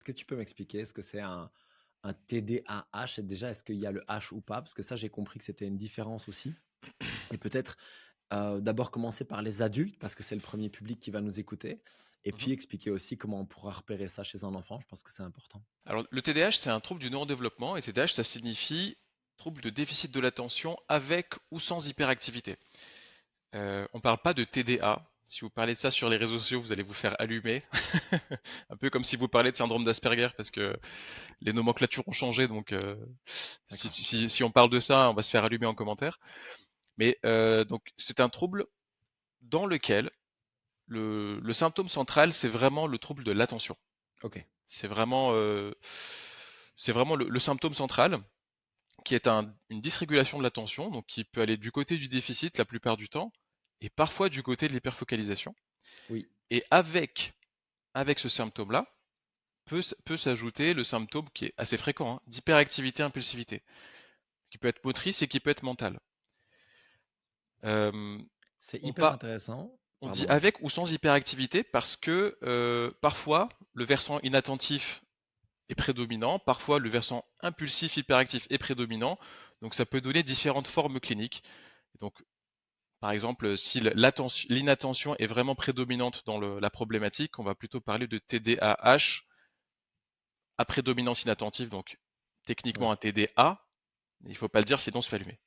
Est-ce que tu peux m'expliquer ce que c'est un TDAH? Et déjà, est-ce qu'il y a le H ou pas? Parce que ça, j'ai compris que c'était une différence aussi. Et peut-être d'abord commencer par les adultes, parce que c'est le premier public qui va nous écouter. Et Mhm. puis expliquer aussi comment on pourra repérer ça chez un enfant. Je pense que c'est important. Alors, le TDAH, c'est un trouble du neurodéveloppement, et TDAH, ça signifie trouble de déficit de l'attention avec ou sans hyperactivité. On parle pas de TDA. Si vous parlez de ça sur les réseaux sociaux, vous allez vous faire allumer. Un peu comme si vous parlez de syndrome d'Asperger, parce que les nomenclatures ont changé, donc D'accord. si on parle de ça, on va se faire allumer en commentaire. Mais donc c'est un trouble dans lequel le symptôme central, c'est vraiment le trouble de l'attention. Ok. C'est vraiment, le symptôme central qui est une dysrégulation de l'attention, donc qui peut aller du côté du déficit la plupart du temps, et parfois du côté de l'hyperfocalisation. Oui. Et avec ce symptôme-là, peut s'ajouter le symptôme qui est assez fréquent, hein, d'hyperactivité impulsivité, qui peut être motrice et qui peut être mentale. Euh, C'est on, hyper pa- intéressant. on dit Pardon, vas-y. avec ou sans hyperactivité parce que parfois le versant inattentif est prédominant, parfois le versant impulsif hyperactif est prédominant, donc ça peut donner différentes formes cliniques. Donc, par exemple, si l'inattention est vraiment prédominante dans la problématique, on va plutôt parler de TDAH à prédominance inattentive, donc techniquement Ouais. un TDA, il ne faut pas le dire sinon on se fait allumer.